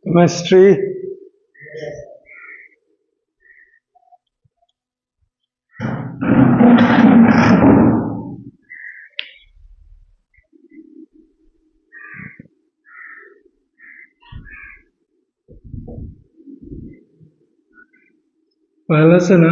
Chemistry पहले से ना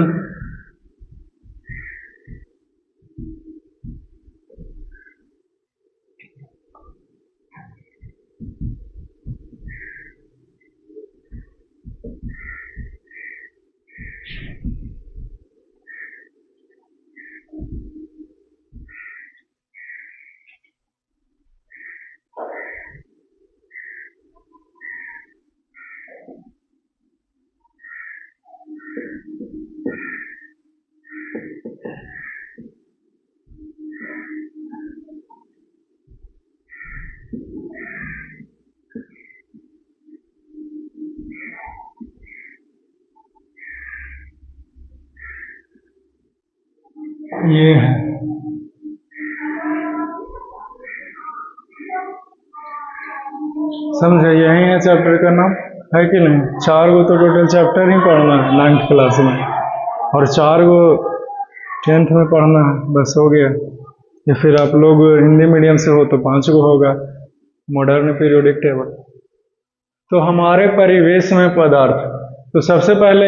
ये है समझे, यही है चैप्टर का नाम, है कि नहीं। 4 गो तो टोटल चैप्टर ही पढ़ना है 9th क्लास में, और 4 गो 10th में पढ़ना है, बस हो गया। या फिर आप लोग हिंदी मीडियम से हो तो 5 गो होगा, मॉडर्न पीरियोडिक टेबल। तो हमारे परिवेश में पदार्थ, तो सबसे पहले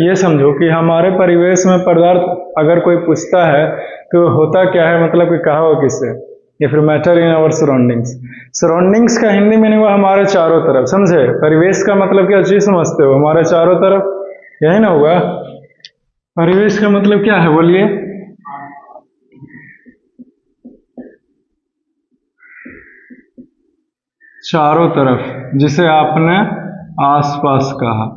ये समझो कि हमारे परिवेश में पदार्थ अगर कोई पूछता है तो होता क्या है, मतलब कि कहा हो किससे, या फिर matter in our surroundings. Surroundings का हिंदी मीनिंग हुआ हमारे चारों तरफ, समझे। परिवेश का मतलब क्या चीज समझते हो, हमारे चारों तरफ, यही ना हुआ। परिवेश का मतलब क्या है बोलिए। चारों तरफ, जिसे आपने आसपास कहा।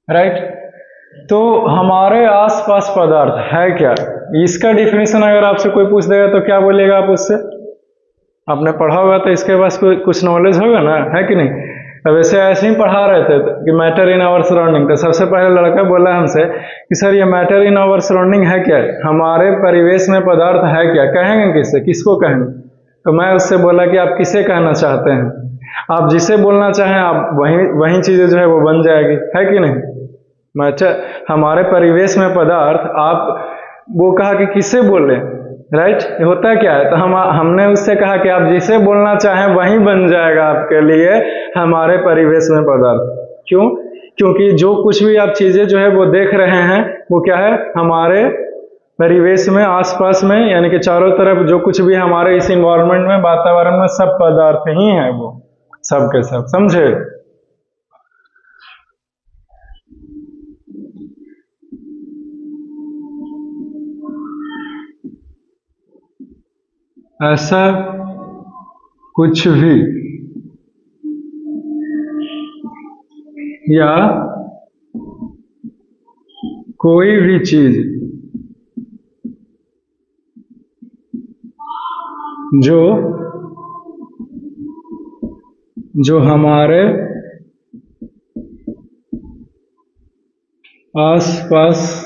राइट। तो हमारे आसपास पदार्थ है क्या, इसका डिफिनेशन अगर आपसे कोई पूछ देगा तो क्या बोलेगा आप उससे। आपने पढ़ा होगा तो इसके पास कुछ नॉलेज होगा ना, है कि नहीं। अब ऐसे ही पढ़ा रहे थे कि मैटर इन आवर सराउंडिंग, तो सबसे पहले लड़का बोला हमसे कि सर ये मैटर इन आवर सराउंडिंग है क्या, हमारे परिवेश में पदार्थ है क्या, कहेंगे किससे, किसको कहेंगे। तो मैं उससे बोला कि आप किसे कहना चाहते हैं, आप जिसे बोलना चाहें आप वही चीजें जो है वो बन जाएगी, है कि नहीं। मैटर, हमारे परिवेश में पदार्थ, आप वो कहा कि किससे बोले, राइट। ये होता क्या है, तो हमने उससे कहा कि आप जिसे बोलना चाहें वही बन जाएगा आपके लिए हमारे परिवेश में पदार्थ। क्यों, क्योंकि जो कुछ भी आप चीजें जो है वो देख रहे हैं वो क्या है, हमारे परिवेश में, आसपास में, यानी कि चारों तरफ जो कुछ भी हमारे इस इन्वायरमेंट में, वातावरण में, सब पदार्थ ही है वो, सब के सब, समझे। ऐसा कुछ भी या कोई भी चीज जो हमारे आसपास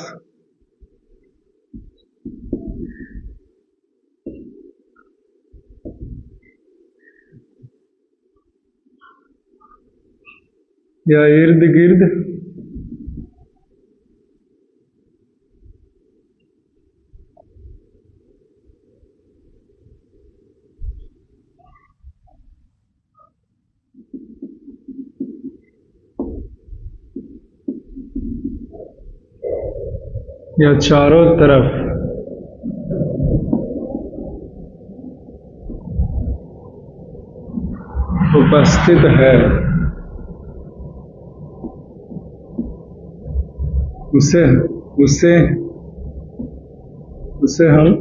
या इर्द गिर्द या चारों तरफ उपस्थित है, उसे उसे उसे हम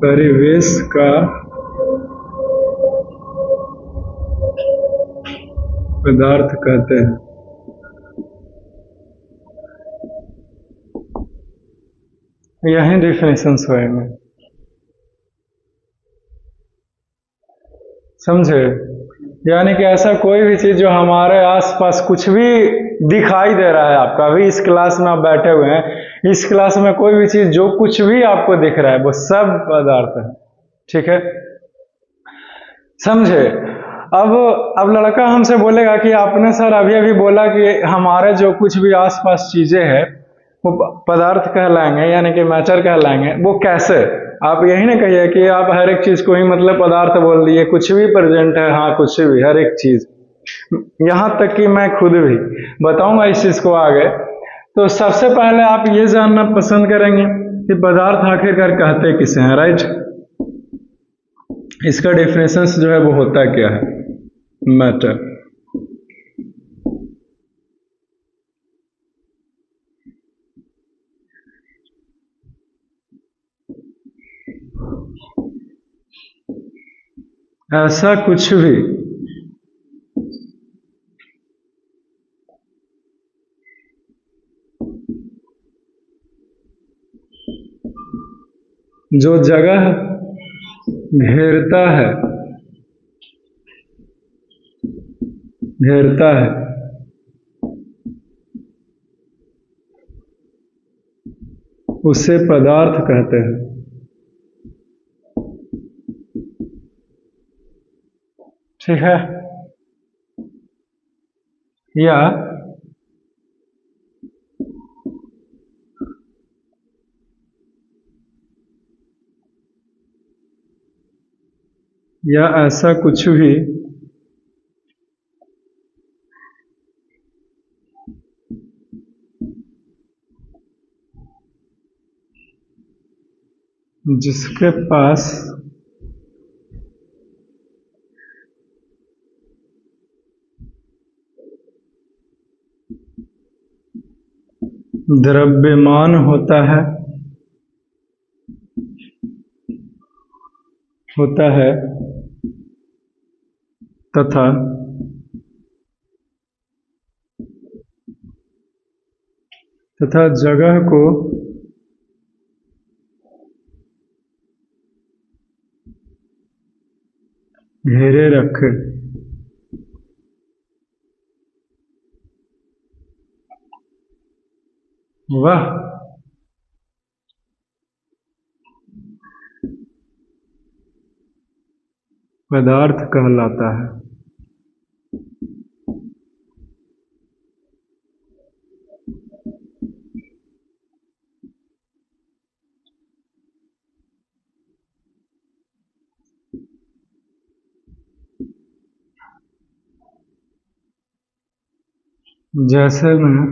परिवेश का पदार्थ कहते हैं। यही डिफिनेशन है में। समझे? यानी कि ऐसा कोई भी चीज जो हमारे आसपास कुछ भी दिखाई दे रहा है आपका, अभी इस क्लास में आप बैठे हुए हैं, इस क्लास में कोई भी चीज जो कुछ भी आपको दिख रहा है वो सब पदार्थ है। ठीक है, समझे? अब लड़का हमसे बोलेगा कि आपने सर अभी अभी बोला कि हमारे जो कुछ भी आसपास चीजें हैं वो पदार्थ कहलाएंगे, यानी कि मैटर कहलाएंगे। वो कैसे? आप यही ना कहिए कि आप हर एक चीज को ही मतलब पदार्थ बोल दिए, कुछ भी प्रेजेंट है, हाँ कुछ भी, हर एक चीज, यहां तक कि मैं खुद भी बताऊंगा इस चीज को आगे। तो सबसे पहले आप ये जानना पसंद करेंगे कि पदार्थ आखिरकार कहते किसे हैं, राइट? इसका डेफिनेशन जो है वो होता क्या है? मैटर। ऐसा कुछ भी जो जगह घेरता है उसे पदार्थ कहते हैं। ठीक है, या ऐसा कुछ भी जिसके पास द्रव्यमान होता है तथा जगह को घेरे रखे। वह पदार्थ कहलाता है। जैसे मैं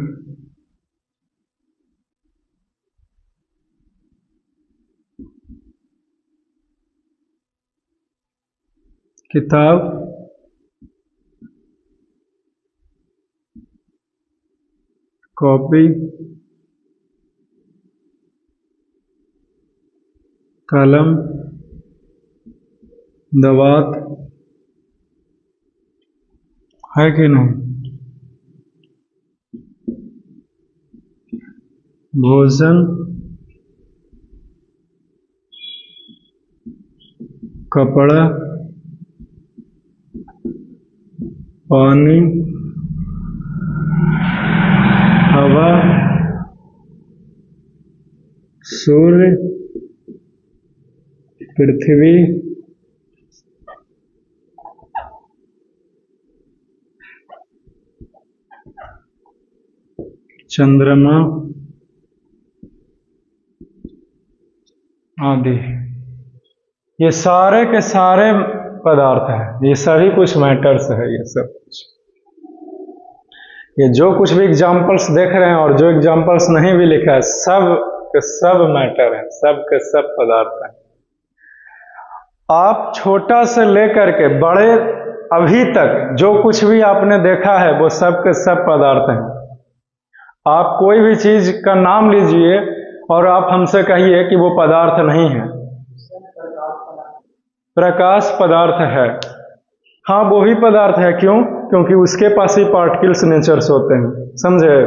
किताब कॉपी कलम दवात है कि नहीं, भोजन कपड़ा पानी हवा सूर्य पृथ्वी चंद्रमा आदि, ये सारे के सारे पदार्थ हैं। ये सभी कुछ मैटर्स है। ये सब कुछ, ये जो कुछ भी एग्जाम्पल्स देख रहे हैं और जो एग्जाम्पल्स नहीं भी लिखा है, सब के सब मैटर है, सब के सब पदार्थ हैं। आप छोटा से लेकर के बड़े अभी तक जो कुछ भी आपने देखा है वो सब के सब पदार्थ हैं। आप कोई भी चीज का नाम लीजिए और आप हमसे कहिए कि वो पदार्थ नहीं है। प्रकाश पदार्थ है, हाँ वो भी पदार्थ है। क्यों? क्योंकि उसके पास ही पार्टिकल्स नेचर्स होते हैं, समझे?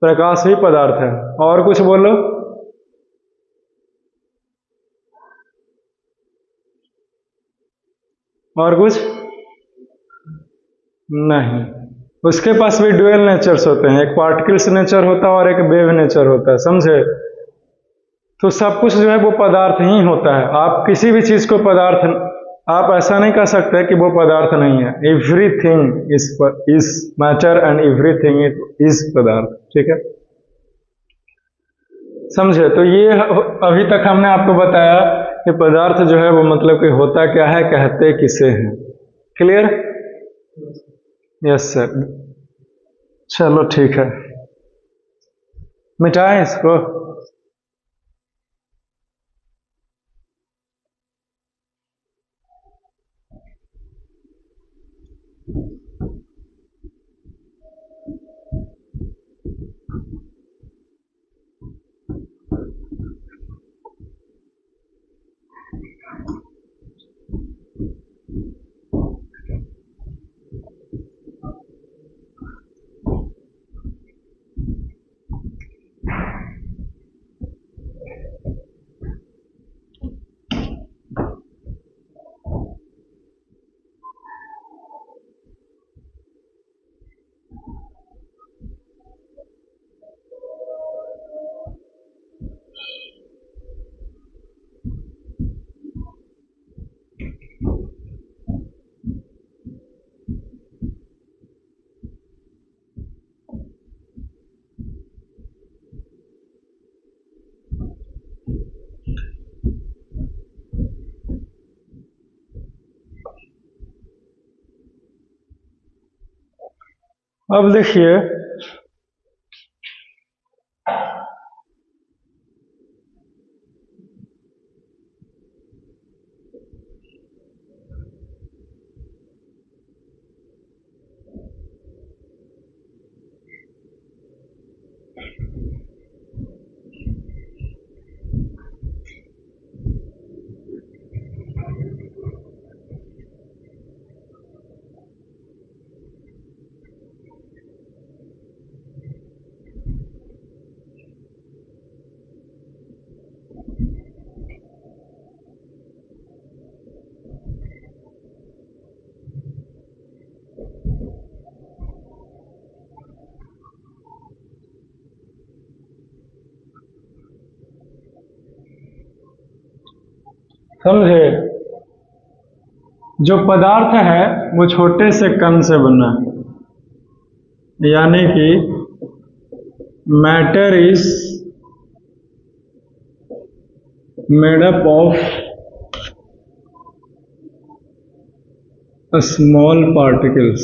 प्रकाश भी पदार्थ है। और कुछ बोलो। और कुछ नहीं। उसके पास भी ड्यूअल नेचर्स होते हैं, एक पार्टिकल्स नेचर होता है और एक वेव नेचर होता है, समझे। तो सब कुछ जो है वो पदार्थ ही होता है। आप किसी भी चीज को पदार्थ, आप ऐसा नहीं कह सकते कि वो पदार्थ नहीं है। Everything is matter and everything is पदार्थ, ठीक है, समझे। तो ये अभी तक हमने आपको बताया कि पदार्थ जो है वो मतलब कि होता क्या है, कहते किसे हैं। क्लियर? Yes sir. चलो ठीक है, मिटाएं इसको। अब देखिए, समझे, जो पदार्थ है वो छोटे से कण से बना है, यानी कि matter is made up of small particles.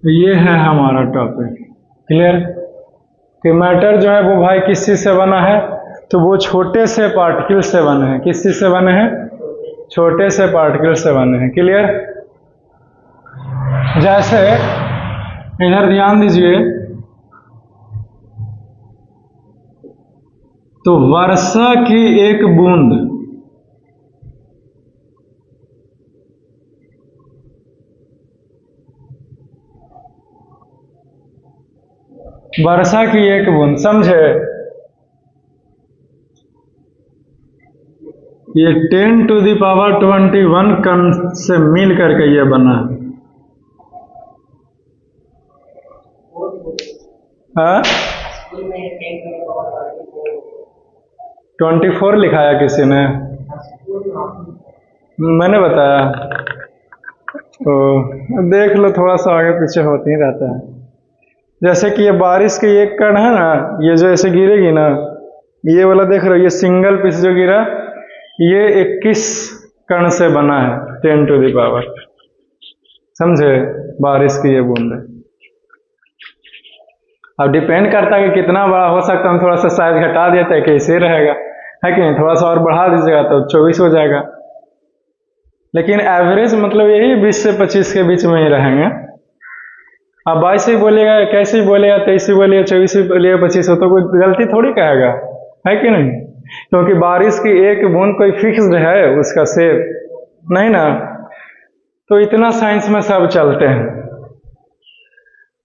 ये है हमारा टॉपिक। क्लियर? कि मैटर जो है वो भाई किस चीज से बना है, तो वो छोटे से पार्टिकल से बने हैं। किस चीज से बने हैं? छोटे से पार्टिकल से बने हैं। क्लियर? जैसे इधर ध्यान दीजिए, तो वर्षा की एक बूंद वर्षा की एक बूंद, समझे, ये 10 टू द पावर 21 कण से मिल करके ये बना है। हाँ, 24 लिखाया किसी ने, मैंने बताया। तो देख लो, थोड़ा सा आगे पीछे होते ही रहता है। जैसे कि ये बारिश की एक कण है ना, ये जो ऐसे गिरेगी ना, ये वाला देख रहे हो, ये सिंगल पीस जो गिरा, ये 21 कण से बना है, 10 टू द पावर, समझे, बारिश की ये बूंद है। अब डिपेंड करता है कि कितना बड़ा हो सकता है, हम थोड़ा सा साइज घटा देते हैं, कैसे रहेगा, है कि नहीं, थोड़ा सा और बढ़ा दीजिएगा तो 24 हो जाएगा। लेकिन एवरेज मतलब यही 20 से 25 के बीच में ही रहेंगे। अब 22 ही बोलिएगा, 21 ही बोलिएगा, 23 ही बोलिएगा, 24 ही बोलिएगा, 25 हो, तो कोई गलती थोड़ी कहेगा, है कि नहीं। क्योंकि बारिश की एक बूंद कोई फिक्स्ड है उसका शेप नहीं ना। तो इतना साइंस में सब चलते हैं।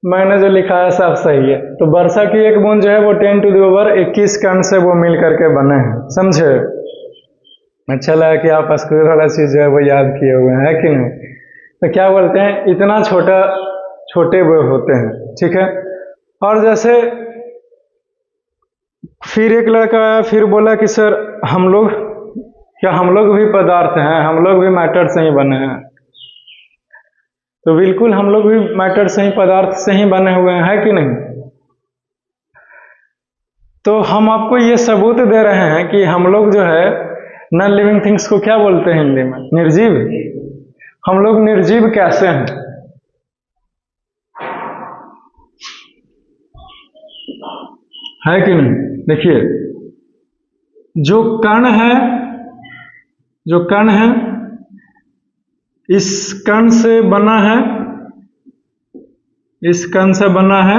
मैंने जो लिखा है सब सही है। तो वर्षा की एक बूंद जो है वो 10⁻21 कण से वो मिल करके बने हैं, समझे। अच्छा लगा कि आप स्कूल वाला चीज जो है वो याद किए हुए हैं, है कि नहीं। तो क्या बोलते हैं, इतना छोटे वो होते हैं, ठीक है। और जैसे फिर एक लड़का आया, फिर बोला कि सर हम लोग भी पदार्थ हैं, हम लोग भी मैटर से ही बने हैं। तो बिल्कुल हम लोग भी मैटर से ही, पदार्थ से ही बने हुए हैं, है कि नहीं। तो हम आपको ये सबूत दे रहे हैं कि हम लोग जो है नॉन लिविंग थिंग्स को क्या बोलते हैं हिंदी में, निर्जीव। हम लोग निर्जीव कैसे हैं, है कि नहीं। देखिए जो कण है इस कण से बना है, इस कण से बना है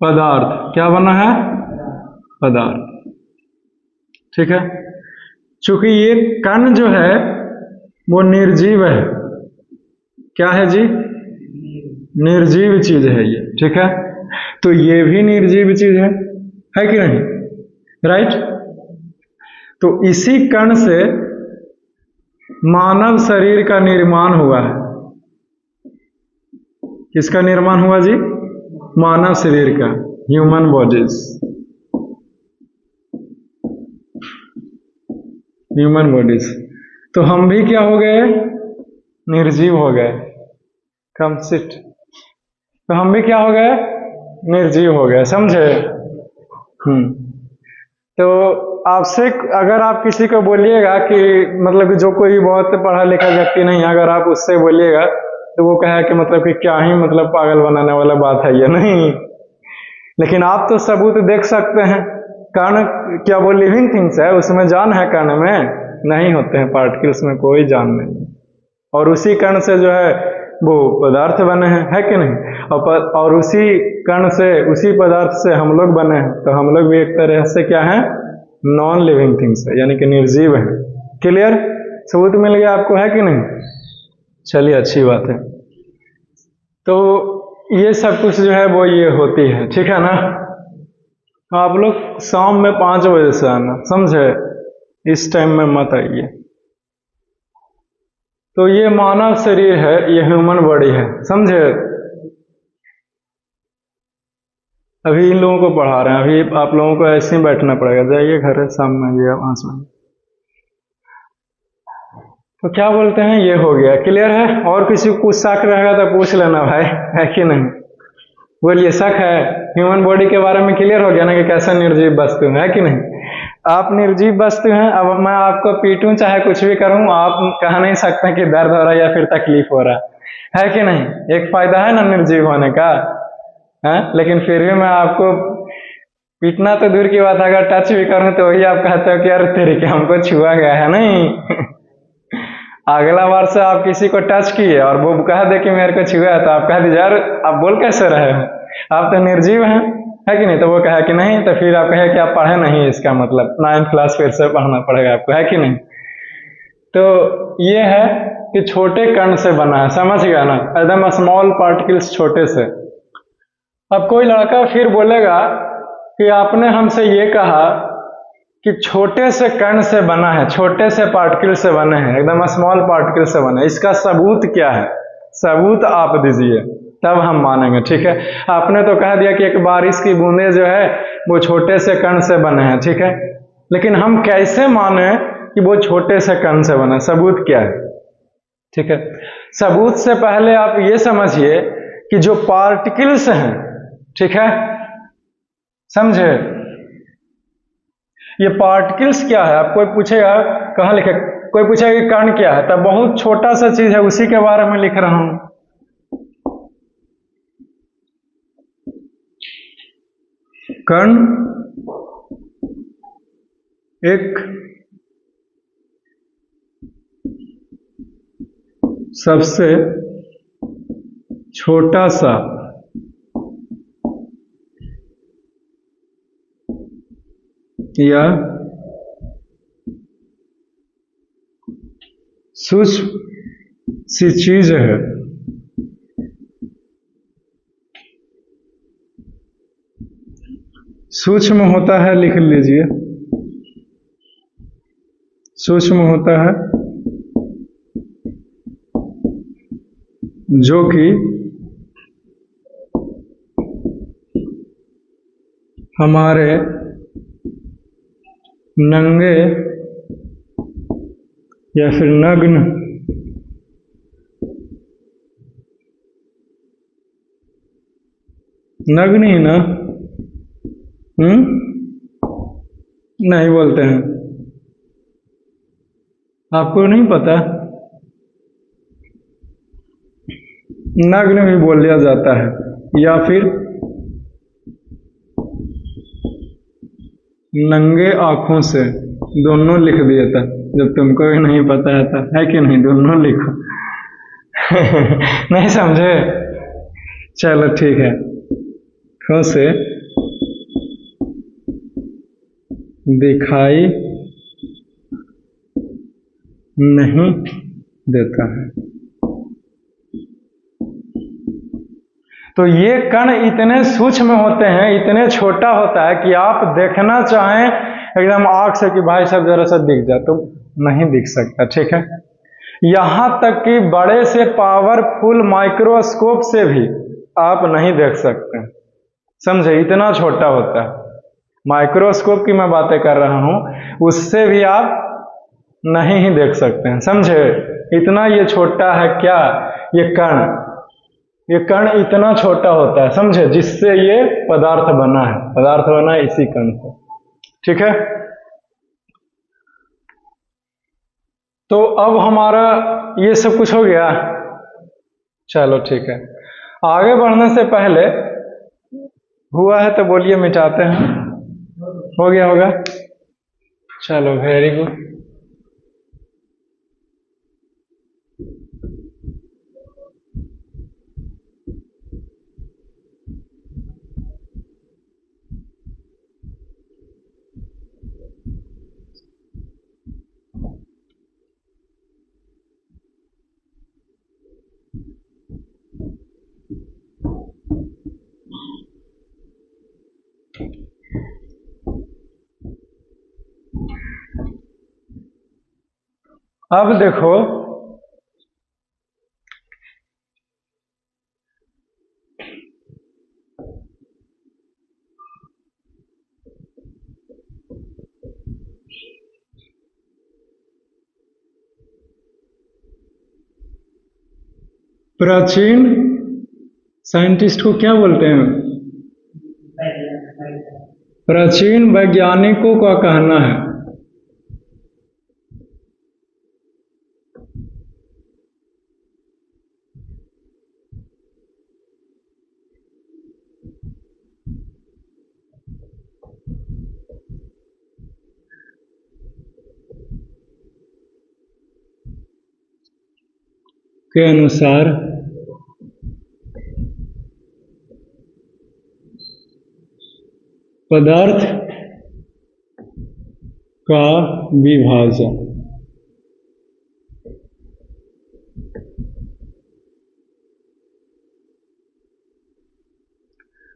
पदार्थ। क्या बना है, पदार्थ, ठीक है। चूंकि ये कण जो है वो निर्जीव है, क्या है जी, निर्जीव चीज है ये, ठीक है। तो ये भी निर्जीव चीज है कि नहीं, राइट। तो इसी कण से मानव शरीर का निर्माण हुआ है। किसका निर्माण हुआ जी, मानव शरीर का, ह्यूमन बॉडीज, ह्यूमन बॉडीज। तो हम भी क्या हो गए, निर्जीव हो गए। Come sit. तो हम भी क्या हो गए, निर्जीव हो गए, समझे। तो आपसे अगर आप किसी को बोलिएगा कि मतलब कि जो कोई बहुत पढ़ा लिखा व्यक्ति नहीं है, अगर आप उससे बोलिएगा तो वो कहे कि मतलब कि क्या ही मतलब पागल बनाने वाला बात है ये, नहीं। लेकिन आप तो सबूत देख सकते हैं। कण क्या वो लिविंग थिंग्स है, उसमें जान है, कण में नहीं होते हैं पार्टिकल्स में कोई जान नहीं। और उसी कण से जो है वो पदार्थ बने हैं, है कि नहीं। और उसी कण से, उसी पदार्थ से हम लोग बने हैं। तो हम लोग भी एक तरह से क्या है, नॉन लिविंग थिंग्स है, यानी कि निर्जीव है। क्लियर, सबूत मिल गया आपको, है कि नहीं। चलिए अच्छी बात है। तो ये सब कुछ जो है वो ये होती है, ठीक है ना। आप लोग शाम में 5 बजे से आना, समझे, इस टाइम में मत आइए। तो ये मानव शरीर है, ये ह्यूमन बॉडी है, समझे। अभी इन लोगों को पढ़ा रहे हैं, अभी आप लोगों को ऐसे ही बैठना पड़ेगा। जाइए घर, शाम में आइए 5 बजे। तो क्या बोलते हैं, ये हो गया, क्लियर है। और किसी को कुछ शक रहेगा तो पूछ लेना भाई, है कि नहीं। बोलिए, शक है। ह्यूमन बॉडी के बारे में क्लियर हो गया ना कि कैसा निर्जीव वस्तु है कि नहीं। आप निर्जीव वस्तु हैं। अब मैं आपको पीटूं चाहे कुछ भी करूं, आप कह नहीं सकते कि दर्द हो रहा है या फिर तकलीफ हो रहा है कि नहीं। एक फायदा है ना निर्जीव होने का, है। लेकिन फिर भी मैं आपको पीटना तो दूर की बात है, अगर टच भी करूं तो वही आप कहते हो कि यार तेरे के हमको छुआ गया है, नहीं। अगला बार से आप किसी को टच किए और वो कह दे कि मेरे को छुआ है, तो आप कह दीजिए यार आप बोल कैसे रहे हैं, आप तो निर्जीव हैं, है कि नहीं। तो वो कहे कि नहीं, तो फिर आप कहे कि आप पढ़े नहीं, इसका मतलब 9th क्लास फिर से पढ़ना पड़ेगा आपको, है कि नहीं। तो ये है कि छोटे कण से बना है, समझ गया ना, एकदम स्मॉल पार्टिकल्स, छोटे से। अब कोई लड़का फिर बोलेगा कि आपने हमसे ये कहा कि छोटे से कण से बना है, छोटे से पार्टिकल से बने हैं, एकदम स्मॉल पार्टिकल से बने, इसका सबूत क्या है, सबूत आप दीजिए तब हम मानेंगे, ठीक है। आपने तो कह दिया कि एक बारिश की बूंदे जो है वो छोटे से कण से बने हैं, ठीक है। लेकिन हम कैसे माने कि वो छोटे से कण से बने, सबूत क्या है, ठीक है। सबूत से पहले आप ये समझिए कि जो पार्टिकल्स हैं, ठीक है, समझे। ये पार्टिकल्स क्या है, आप कोई पूछेगा कहाँ लिखे, कोई पूछेगा कि कण क्या है, तब बहुत छोटा सा चीज है, उसी के बारे में लिख रहा हूं। कण एक सबसे छोटा सा या सूक्ष्म सी चीज है सूक्ष्म होता है, लिख लीजिए, सूक्ष्म होता है जो कि हमारे नंगे या फिर नग्न नग्न ही ना, नहीं बोलते हैं, आपको नहीं पता, नग्न भी बोल लिया जाता है, या फिर नंगे आंखों से, दोनों लिख दिया था, जब तुमको भी नहीं पता है कि नहीं, दोनों लिखो। नहीं समझे, चलो ठीक है, आंखों से दिखाई नहीं देता है। तो ये कण इतने सूक्ष्म होते हैं, इतने छोटा होता है कि आप देखना चाहें एकदम आंख से कि भाई साहब जरा सा दिख जाए तो नहीं दिख सकता, ठीक है। यहां तक कि बड़े से पावरफुल माइक्रोस्कोप से भी आप नहीं देख सकते, समझे, इतना छोटा होता है। माइक्रोस्कोप की मैं बातें कर रहा हूं, उससे भी आप नहीं ही देख सकते हैं, समझे, इतना ये छोटा है। क्या ये कण इतना छोटा होता है, समझे, जिससे ये पदार्थ बना है, पदार्थ बना है इसी कण से, ठीक है। तो अब हमारा ये सब कुछ हो गया, चलो ठीक है। आगे बढ़ने से पहले, हुआ है तो बोलिए, मिटाते हैं, हो गया होगा, चलो वेरी गुड। अब देखो, प्राचीन साइंटिस्ट को क्या बोलते हैं? प्राचीन वैज्ञानिकों का कहना है के अनुसार पदार्थ का विभाजन,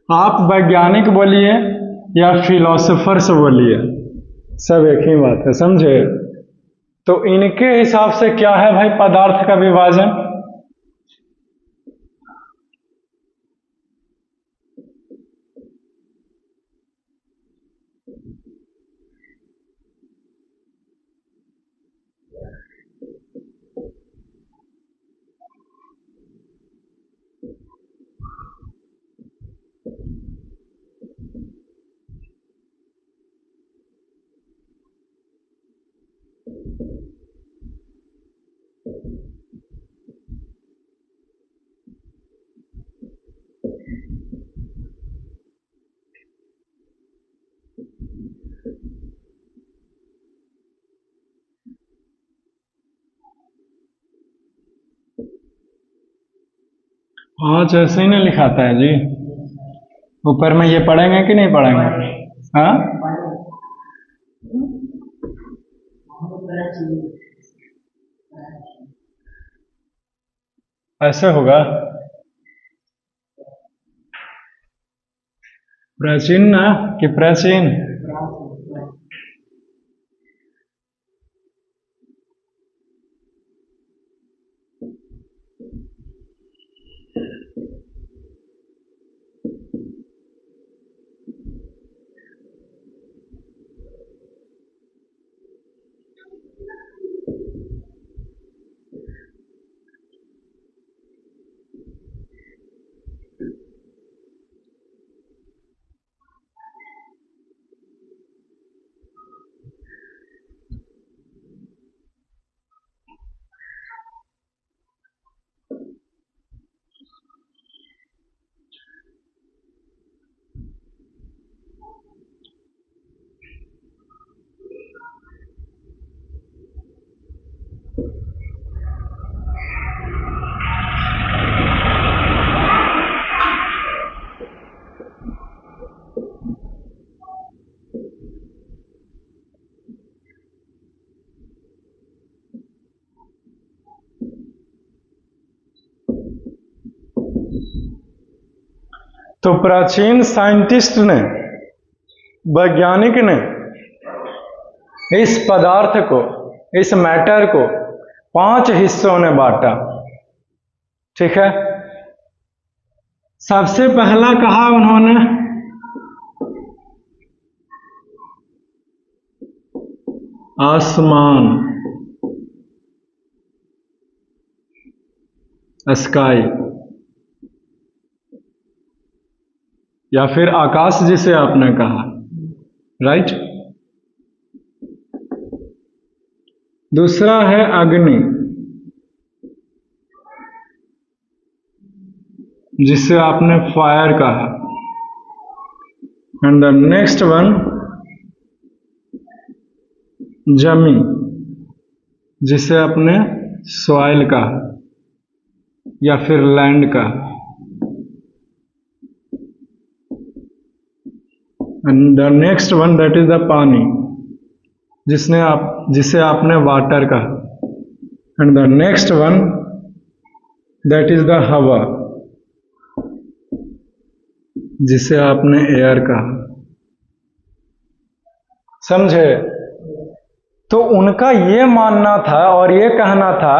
आप वैज्ञानिक बोलिए या फिलोसोफर्स बोलिए, सब एक ही बात है, समझे। तो इनके हिसाब से क्या है भाई पदार्थ का विभाजन? आज ऐसे ही नहीं लिखाता है जी, ऊपर में ये पढ़ेंगे कि नहीं पढ़ेंगे? हाँ, ऐसे होगा। प्राचीन ना कि प्राचीन? तो प्राचीन साइंटिस्ट ने, वैज्ञानिक ने इस पदार्थ को, इस मैटर को 5 हिस्सों में बांटा। ठीक है, सबसे पहला कहा उन्होंने आसमान, स्काई, या फिर आकाश जिसे आपने कहा, राइट। दूसरा है अग्नि, जिसे आपने फायर कहा। एंड द नेक्स्ट वन जमीन, जिसे आपने सॉइल कहा या फिर लैंड कहा। And the next one that is the पानी, जिसे आपने वाटर कहा। And the next one that is the हवा, जिसे आपने एयर कहा। समझे? तो उनका ये मानना था और ये कहना था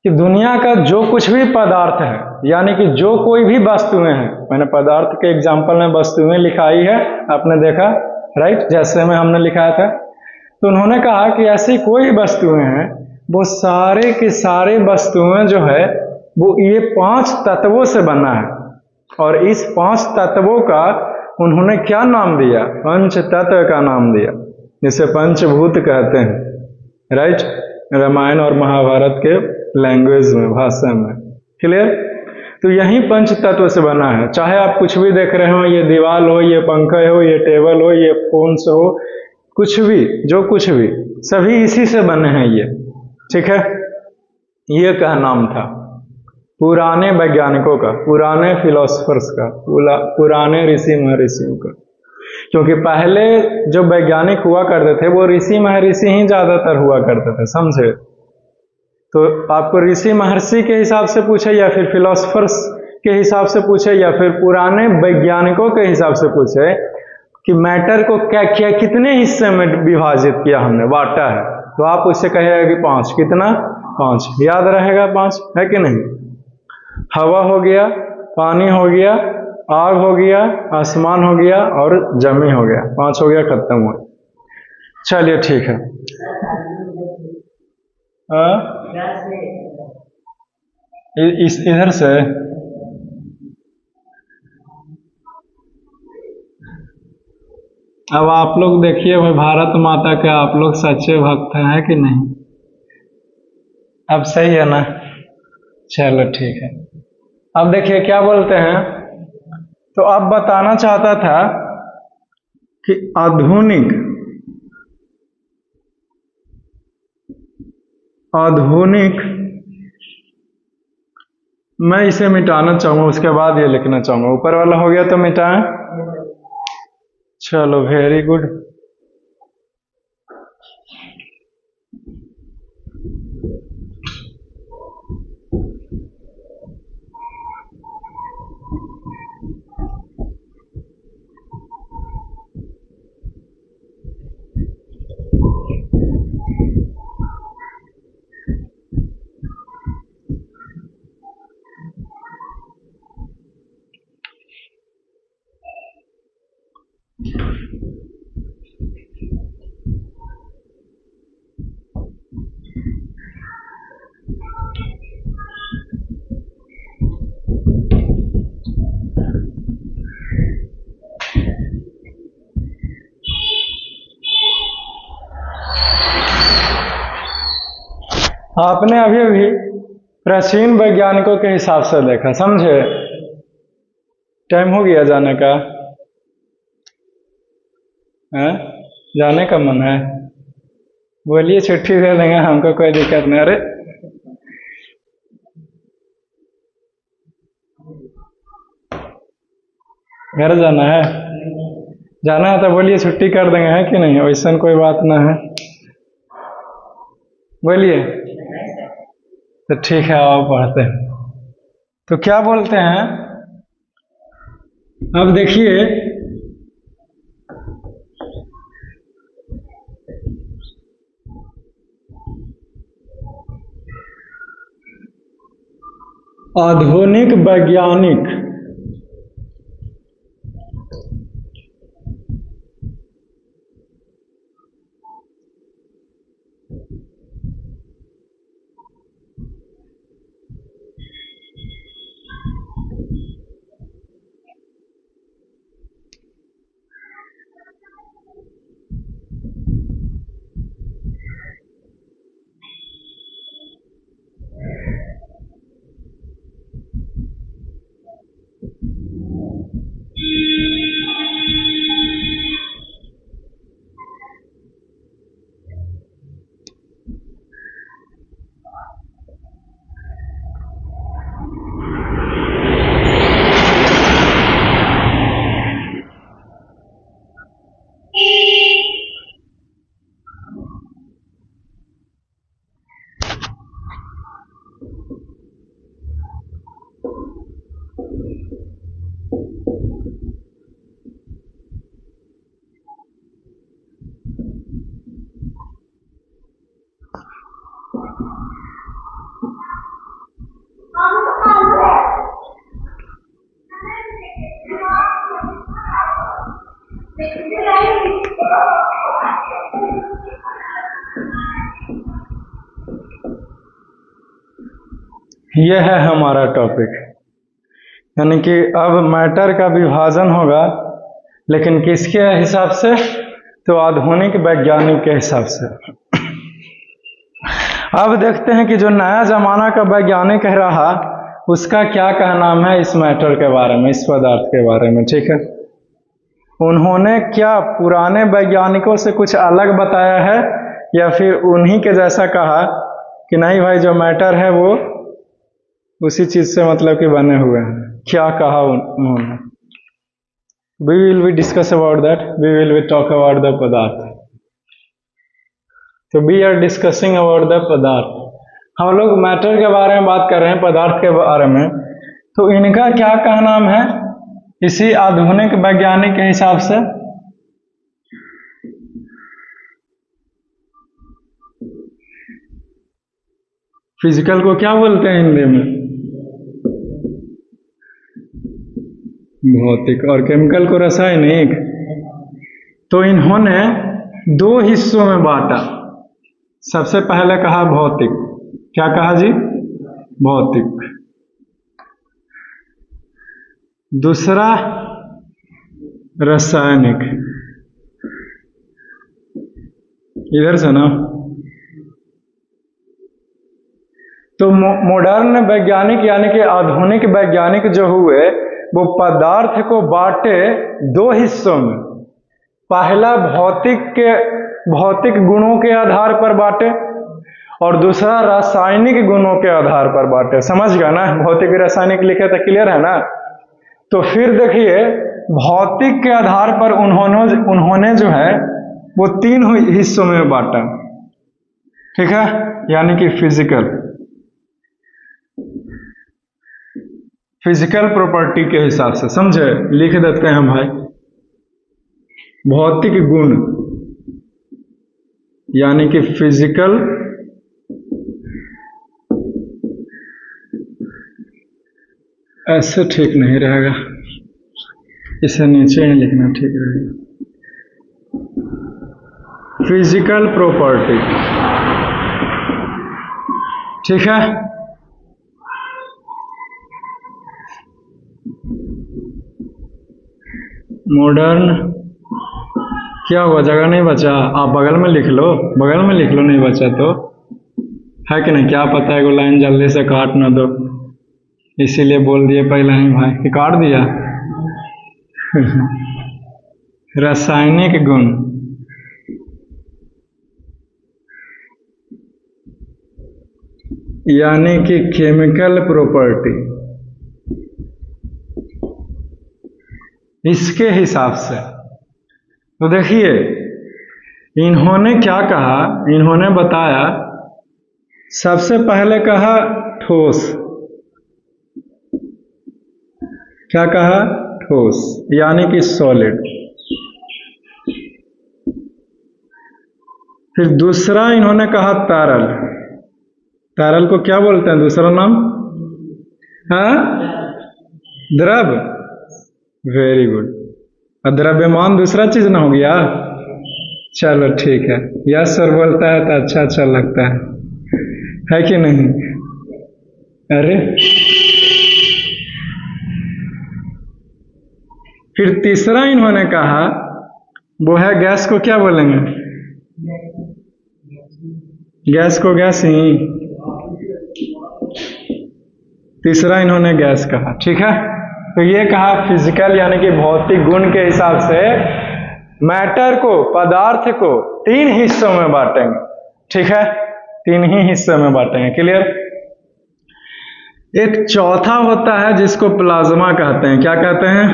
कि दुनिया का जो कुछ भी पदार्थ है, यानी कि जो कोई भी वस्तुएं हैं, मैंने पदार्थ के एग्जाम्पल में वस्तुएं लिखाई है, आपने देखा, राइट, जैसे में हमने लिखाया था। तो उन्होंने कहा कि ऐसी कोई वस्तुएं हैं, वो सारे की सारे वस्तुएं जो है वो ये 5 तत्वों से बना है। और इस 5 तत्वों का उन्होंने क्या नाम दिया? पंच तत्व का नाम दिया, जिसे पंचभूत कहते हैं, राइट, रामायण और महाभारत के लैंग्वेज में, भाषा में। क्लियर? तो यही पंच तत्व से बना है। चाहे आप कुछ भी देख रहे हो, ये दीवार हो, ये पंखा हो, ये टेबल हो, ये फोन से हो, कुछ भी, जो कुछ भी, सभी इसी से बने हैं ये। ठीक है, ये का नाम था पुराने वैज्ञानिकों का, पुराने फिलोसफर्स का, पुराने ऋषि महर्षियों का। क्योंकि पहले जो वैज्ञानिक हुआ करते थे वो ऋषि महर्षि ही ज्यादातर हुआ करते थे, समझे? तो आपको ऋषि महर्षि के हिसाब से पूछे या फिर फिलोसफर्स के हिसाब से पूछे या फिर पुराने वैज्ञानिकों के हिसाब से पूछे कि मैटर को क्या क्या कितने हिस्से में विभाजित किया हमने, बांटा है, तो आप उससे कहेगा कि 5। कितना? 5। याद रहेगा 5, है कि नहीं? हवा हो गया, पानी हो गया, आग हो गया, आसमान हो गया और जमीन हो गया। 5 हो गया, खत्म हुआ। चलिए ठीक है। इधर से अब आप लोग देखिए भाई, भारत माता के आप लोग सच्चे भक्त हैं कि नहीं? अब सही है ना? चलो ठीक है। अब देखिए क्या बोलते हैं, तो अब बताना चाहता था कि आधुनिक मैं इसे मिटाना चाहूंगा, उसके बाद ये लिखना चाहूंगा। ऊपर वाला हो गया तो मिटाएं। चलो, वेरी गुड। आपने अभी अभी प्राचीन वैज्ञानिकों के हिसाब से देखा, समझे? टाइम हो गया जाने का है? जाने का मन है? बोलिए, छुट्टी दे देंगे, हमको कोई दिक्कत नहीं। अरे घर जाना है? जाना है तो बोलिए, छुट्टी कर देंगे, है कि नहीं? वैसा कोई बात ना है, बोलिए। तो ठीक है, आओ पढ़ते हैं। तो क्या बोलते हैं, अब देखिए, आधुनिक वैज्ञानिक यह है हमारा टॉपिक, यानी कि अब मैटर का विभाजन होगा, लेकिन किसके हिसाब से? तो आधुनिक वैज्ञानिक के हिसाब से। अब देखते हैं कि जो नया जमाना का वैज्ञानिक कह रहा, उसका क्या कहना है इस मैटर के बारे में, इस पदार्थ के बारे में। ठीक है, उन्होंने क्या पुराने वैज्ञानिकों से कुछ अलग बताया है, या फिर उन्हीं के जैसा कहा कि नहीं भाई, जो मैटर है वो उसी चीज से मतलब कि बने हुए हैं? क्या कहा उन्होंने? We will be discuss about that. We will be talk about the पदार्थ। तो we are discussing about the पदार्थ। हम लोग मैटर के बारे में बात कर रहे हैं, पदार्थ के बारे में। तो इनका क्या कहना है इसी आधुनिक वैज्ञानिक के हिसाब से? फिजिकल को क्या बोलते हैं हिंदी में? भौतिक। और केमिकल को रासायनिक। तो इन्होंने दो हिस्सों में बांटा। सबसे पहले कहा भौतिक। क्या कहा जी? भौतिक। दूसरा रासायनिक। इधर से ना। तो मॉडर्न वैज्ञानिक यानी कि आधुनिक वैज्ञानिक जो हुए, वो पदार्थ को बांटे दो हिस्सों में। पहला भौतिक गुणों के आधार पर बांटे, और दूसरा रासायनिक गुणों के आधार पर बांटे। समझ गया ना? भौतिक रासायनिक लिखे तो क्लियर है ना? तो फिर देखिए, भौतिक के आधार पर उन्होंने जो है वो तीन हिस्सों में बांटा। ठीक है, यानी कि फिजिकल प्रॉपर्टी के हिसाब से। समझे? लिख देते हैं भाई, भौतिक गुण यानी कि फिजिकल ऐसे ठीक नहीं रहेगा, इसे नीचे ही लिखना ठीक रहेगा। Physical property. ठीक है, मॉडर्न क्या हुआ? जगह नहीं बचा? आप बगल में लिख लो, बगल में लिख लो, नहीं बचा तो है कि नहीं? क्या पता है वो लाइन जल्दी से काट ना दो, इसीलिए बोल दिए पहले ही भाई कि काट दिया। रासायनिक गुण, यानी कि केमिकल प्रॉपर्टी, इसके हिसाब से। तो देखिए इन्होंने क्या कहा, इन्होंने बताया सबसे पहले कहा ठोस, क्या कहा? ठोस यानी कि सॉलिड। फिर दूसरा इन्होंने कहा तरल, तरल को क्या बोलते हैं दूसरा नाम? हाँ, द्रव। Very good. और द्रव्यमान दूसरा चीज ना हो गया? चलो ठीक है, यस सर बोलता है तो अच्छा लगता है कि नहीं? अरे फिर तीसरा इन्होंने कहा वो है गैस को क्या बोलेंगे? गैस को गैस ही, तीसरा इन्होंने गैस कहा। ठीक है, तो ये कहा फिजिकल यानी कि भौतिक गुण के हिसाब से मैटर को, पदार्थ को 3 हिस्सों में बांटेंगे। ठीक है, 3 ही हिस्सों में बांटेंगे। क्लियर? एक चौथा होता है जिसको प्लाज्मा कहते हैं। क्या कहते हैं?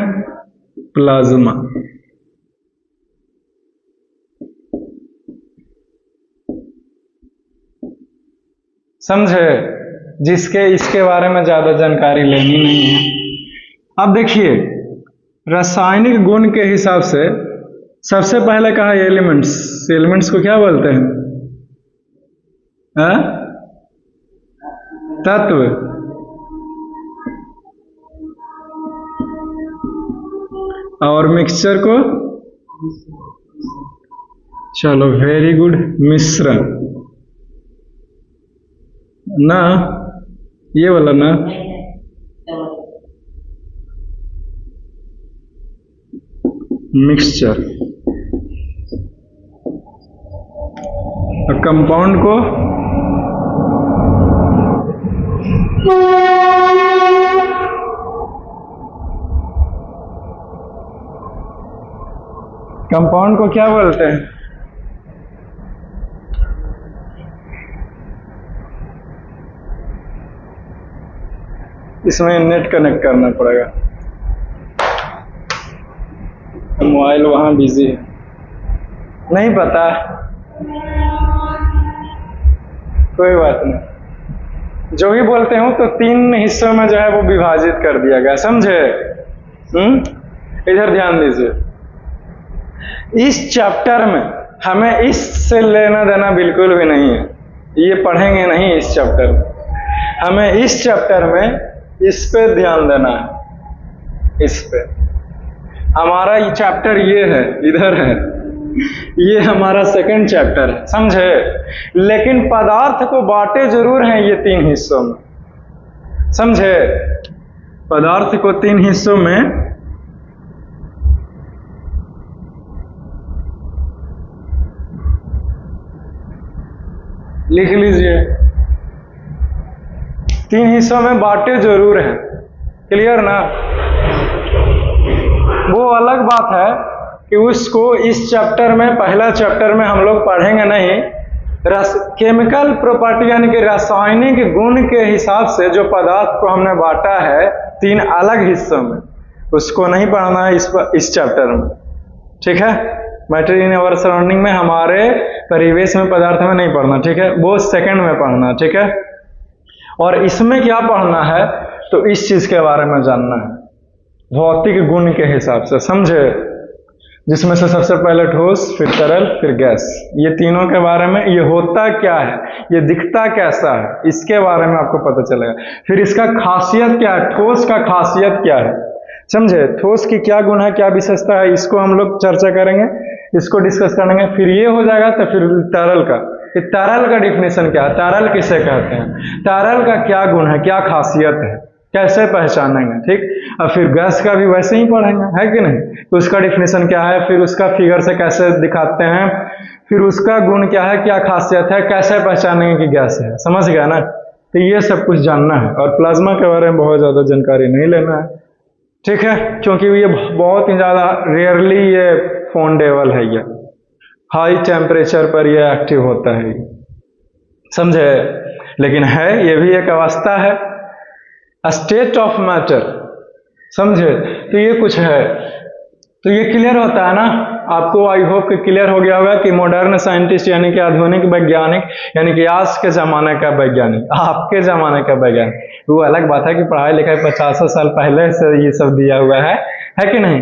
प्लाज्मा। समझे? जिसके इसके बारे में ज्यादा जानकारी लेनी नहीं है। अब देखिए रासायनिक गुण के हिसाब से सबसे पहले कहा एलिमेंट्स। एलिमेंट्स को क्या बोलते हैं? तत्व। और मिक्सचर को, चलो वेरी गुड, मिश्रण ना, ये वाला ना, मिक्सचर। और कंपाउंड को क्या बोलते हैं? इसमें नेट कनेक्ट करना पड़ेगा, मोबाइल वहां बिजी है, नहीं पता, कोई बात नहीं। जो भी बोलते हो तो 3 हिस्सों में जो है वो विभाजित कर दिया गया। समझे? इधर ध्यान दीजिए। इस चैप्टर में हमें इससे लेना देना बिल्कुल भी नहीं है, ये पढ़ेंगे नहीं इस चैप्टर में। हमें इस चैप्टर में इस पे ध्यान देना है, इस पे। हमारा ये चैप्टर ये है, इधर है, ये हमारा सेकंड चैप्टर है। समझे? लेकिन पदार्थ को बांटे जरूर हैं ये 3 हिस्सों में। समझे? पदार्थ को 3 हिस्सों में लिख लीजिए, 3 हिस्सों में बांटे जरूर हैं। क्लियर ना? वो अलग बात है कि उसको इस चैप्टर में, पहला चैप्टर में हम लोग पढ़ेंगे नहीं। केमिकल प्रॉपर्टी यानी कि रासायनिक गुण के हिसाब से जो पदार्थ को हमने बांटा है 3 अलग हिस्सों में, उसको नहीं पढ़ना है इस चैप्टर में। ठीक है? मैटर इन अवर सराउंडिंग में, हमारे परिवेश में, पदार्थ में नहीं पढ़ना। ठीक है? वो सेकंड में पढ़ना। ठीक है? और इसमें क्या पढ़ना है? तो इस चीज के बारे में जानना है, भौतिक गुण के हिसाब से। समझे? जिसमें से सबसे पहले ठोस, फिर तरल, फिर गैस। ये तीनों के बारे में, ये होता क्या है, ये दिखता कैसा है, इसके बारे में आपको पता चलेगा। फिर इसका खासियत क्या है, ठोस का खासियत क्या है। समझे? ठोस की क्या गुण है, क्या विशेषता है, इसको हम लोग चर्चा करेंगे, इसको डिस्कस करेंगे। फिर ये हो जाएगा तो फिर तरल का, कि तरल का डिफिनेशन क्या है, तरल किसे कहते हैं, तरल का क्या गुण है, क्या खासियत है, कैसे पहचानेंगे, ठीक। अब फिर गैस का भी वैसे ही पढ़ेंगे, है कि नहीं, तो उसका डिफिनेशन क्या है, फिर उसका फिगर से कैसे दिखाते हैं, फिर उसका गुण क्या है, क्या खासियत है, कैसे पहचानेंगे कि गैस है, समझ गया ना। तो ये सब कुछ जानना है, और प्लाज्मा के बारे में बहुत ज़्यादा जानकारी नहीं लेना है, ठीक है, क्योंकि ये बहुत ही ज़्यादा रेयरली ये फाउंडेबल है, ये हाई टेम्परेचर पर ये एक्टिव होता है, समझे। लेकिन है, ये भी एक अवस्था है, स्टेट ऑफ मैटर, समझे। तो ये कुछ है, तो ये क्लियर होता है ना आपको, आई होप कि क्लियर हो गया होगा कि मॉडर्न साइंटिस्ट यानी कि आधुनिक वैज्ञानिक, यानी कि आज के ज़माने का वैज्ञानिक, आपके ज़माने का वैज्ञानिक, वो अलग बात है कि पढ़ाई लिखाई 50 साल पहले से ये सब दिया हुआ है कि नहीं।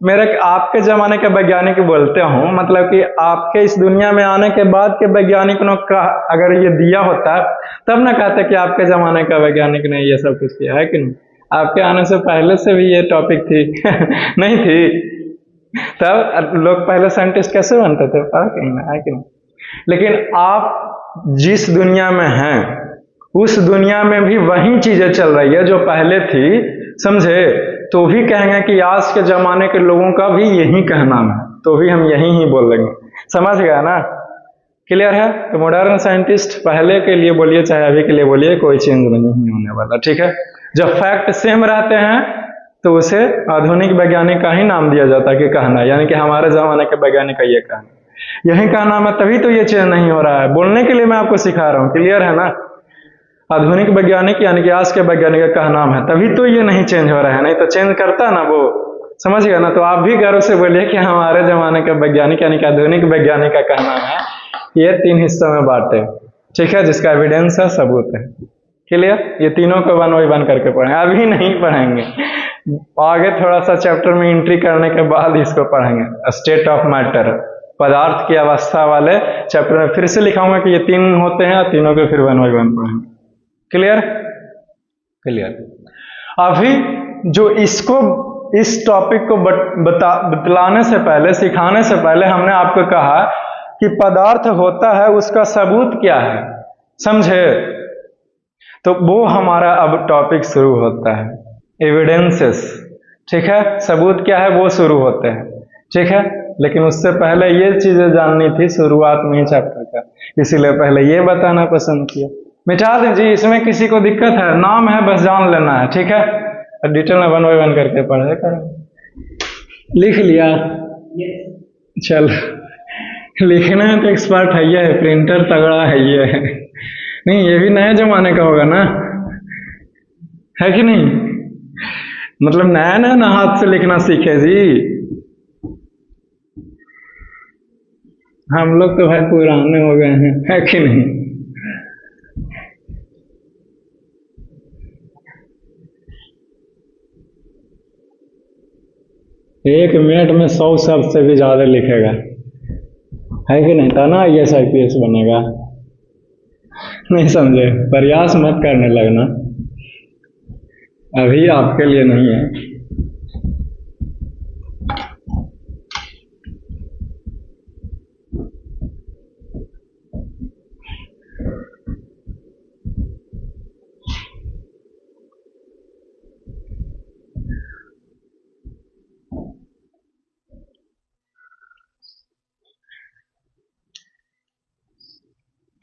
मेरे आपके ज़माने के वैज्ञानिक बोलते हूँ, मतलब कि आपके इस दुनिया में आने के बाद के वैज्ञानिकों का अगर ये दिया होता तब ना कहते कि आपके ज़माने का वैज्ञानिक ने ये सब कुछ किया, है कि नहीं। आपके आने से पहले से भी ये टॉपिक थी नहीं थी, तब लोग पहले साइंटिस्ट कैसे बनते थे, फर्क नहीं ना, है कि नहीं। लेकिन आप जिस दुनिया में हैं उस दुनिया में भी वही चीजें चल रही है जो पहले थी, समझे। तो भी कहेंगे कि आज के जमाने के लोगों का भी यही कहना है, तो भी हम यही ही बोलेंगे, समझ गया ना, क्लियर है। तो मॉडर्न साइंटिस्ट पहले के लिए बोलिए चाहे अभी के लिए बोलिए, कोई चेंज नहीं होने वाला, ठीक है। जब फैक्ट सेम रहते हैं तो उसे आधुनिक वैज्ञानिक का ही नाम दिया जाता है कि कहना, यानी कि हमारे जमाने के वैज्ञानिक का ये कहना, यही का नाम है, तभी तो ये चेंज नहीं हो रहा है। बोलने के लिए मैं आपको सिखा रहा हूँ, क्लियर है ना। आधुनिक वैज्ञानिक यानी कि आज के वैज्ञानिक का नाम है, तभी तो ये नहीं चेंज हो रहा है, नहीं तो चेंज करता ना वो, समझ गया ना। तो आप भी गर्व से बोलिए कि हमारे जमाने के वैज्ञानिक यानी कि आधुनिक वैज्ञानिक का कहना है, ये 3 हिस्सों में बांटे, ठीक है, जिसका एविडेंस है, सबूत है, क्लियर। ये तीनों को 1 बाय 1 करके पढ़ेंगे, अभी नहीं पढ़ेंगे, आगे थोड़ा सा चैप्टर में एंट्री करने के बाद इसको पढ़ेंगे। स्टेट ऑफ मैटर, पदार्थ की अवस्था वाले चैप्टर में फिर से लिखाऊंगा कि ये 3 होते हैं, तीनों को फिर 1 बाय 1 पढ़ेंगे, क्लियर क्लियर। अभी जो इसको इस टॉपिक को बतलाने से पहले, सिखाने से पहले हमने आपको कहा कि पदार्थ होता है, उसका सबूत क्या है, समझे। तो वो हमारा अब टॉपिक शुरू होता है, एविडेंसेस, ठीक है। सबूत क्या है वो शुरू होते हैं, ठीक है। लेकिन उससे पहले ये चीजें जाननी थी शुरुआत में ही चैप्टर का, इसीलिए पहले ये बताना पसंद किया। मिटा दीजिए, इसमें किसी को दिक्कत है, नाम है बस जान लेना है, ठीक है। डिटेल में 1 बाय 1 करके पढ़े करें। लिख लिया, चल लिखना है तो एक्सपर्ट है ये, प्रिंटर तगड़ा है ये नहीं, ये भी नए जमाने का होगा ना, है कि नहीं। मतलब नया नया ना हाथ से लिखना सीखे जी, हम लोग तो भाई पुराने हो गए हैं, है कि नहीं। एक मिनट में 100 शब्द से भी ज्यादा लिखेगा, है कि नहीं, था ना IAS IPS बनेगा। नहीं समझे, प्रयास मत करने लगना, अभी आपके लिए नहीं है।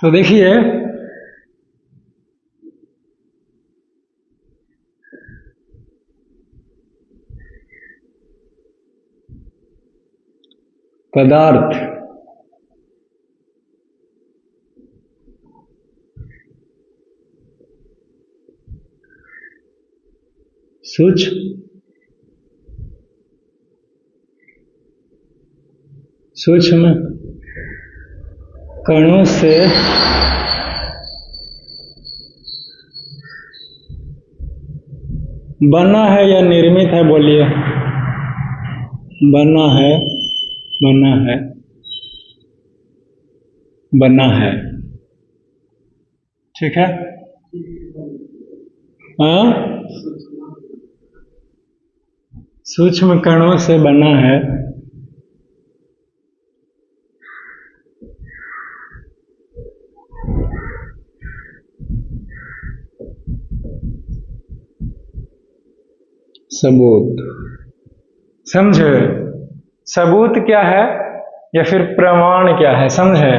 तो देखिए, पदार्थ सूक्ष्म कणों से बना है या निर्मित है, बोलिए। बना है, बना है, बना है, ठीक है। हाँ, सूक्ष्म कणों से बना है, सबूत। समझे? सबूत क्या है या फिर प्रमाण क्या है, समझे?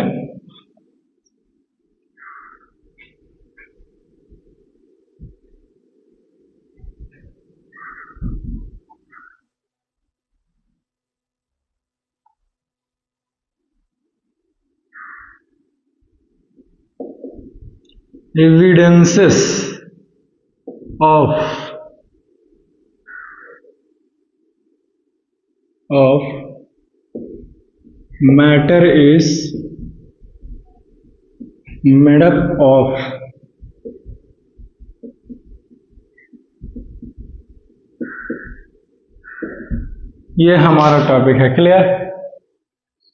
Evidences of matter is made up of ये हमारा टॉपिक है। क्लियर?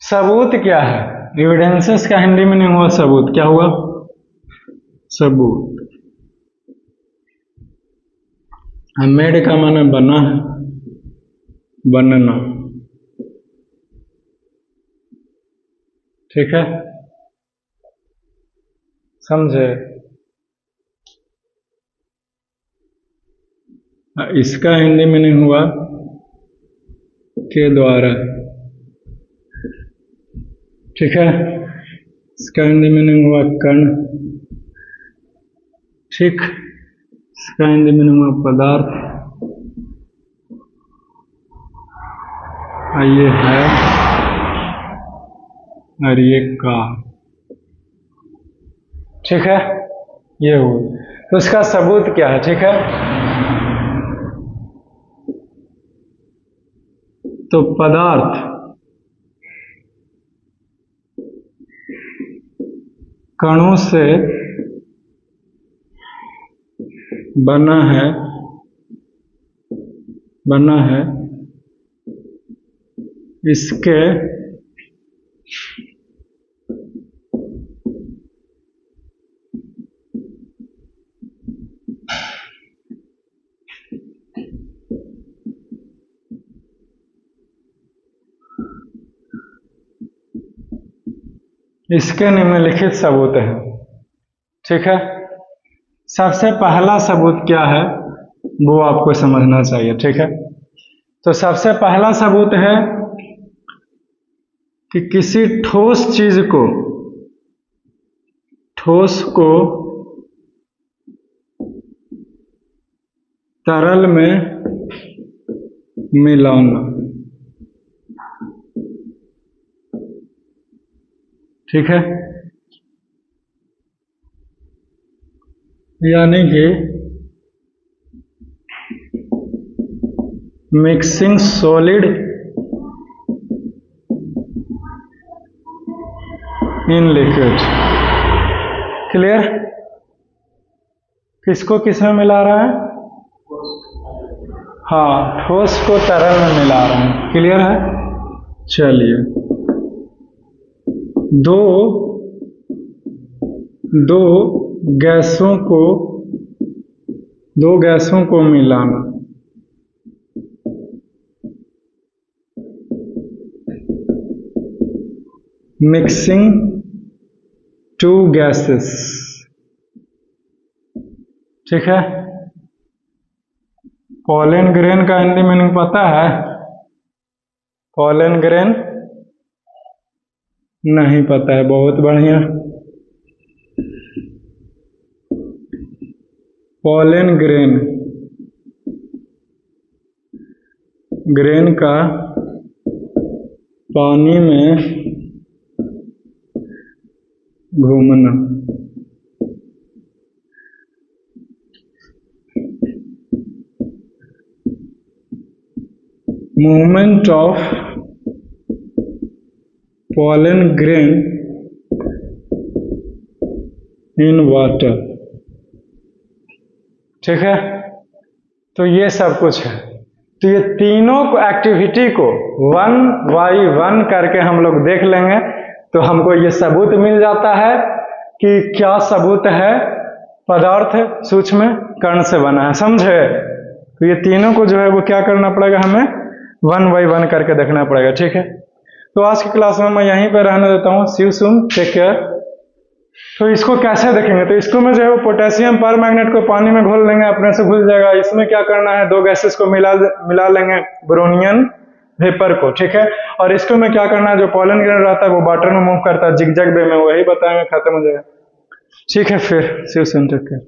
सबूत क्या है? एविडेंसेस का हिंदी में नहीं हुआ सबूत, क्या हुआ? सबूत। मेड का माना बना है, बनना। ठीक है, समझे? इसका हिंदी में नहीं हुआ के द्वारा। ठीक है, इसका हिंदी में नहीं हुआ कण। ठीक, इसका हिंदी में नहीं हुआ पदार्थ। ये है और ये का। ठीक है, ये हुआ। तो इसका सबूत क्या है? ठीक है, तो पदार्थ कणों से बना है, इसके निम्नलिखित सबूत हैं। ठीक है, सबसे पहला सबूत क्या है वो आपको समझना चाहिए। ठीक है, तो सबसे पहला सबूत है कि किसी ठोस चीज को, तरल में मिलाना। ठीक है, यानी कि mixing solid in liquid. Clear? किसको किस में मिला रहा है? हाँ, ठोस को तरल में मिला रहा है। क्लियर है? चलिए, दो गैसों को मिलाना। Mixing two gases. ठीक है, पॉलन ग्रेन का हिंदी मीनिंग पता है? पॉलन ग्रेन नहीं पता है, बहुत बढ़िया। पॉलन ग्रेन का पानी में घूमना। Movement of pollen grain in water. ठीक है, तो ये सब कुछ है। तो ये तीनों एक्टिविटी को 1 by 1 करके हम लोग देख लेंगे तो हमको ये सबूत मिल जाता है कि क्या सबूत है, पदार्थ सूक्ष्म कण से बना है। समझे? तो ये तीनों को जो है वो क्या करना पड़ेगा, हमें 1 by 1 करके देखना पड़ेगा। ठीक है, तो आज की क्लास में मैं यहीं पे रहने देता हूँ। सी यू सून, टेक केयर। तो इसको कैसे देखेंगे? तो इसको में जो है वो पोटेशियम पर मैग्नेट को पानी में घोल लेंगे, अपने से घुल जाएगा। इसमें क्या करना है, दो गैसेस को मिला लेंगे बोरोनियन वेपर को, ठीक है। और इसको में क्या करना है, जो पॉलन ग्रेन रहता है वो वाटर में मूव करता है जिगजैग वे में, वही बताएंगे, खत्म हो जाएगा। ठीक है, फिर सी यू सून, टेक केयर।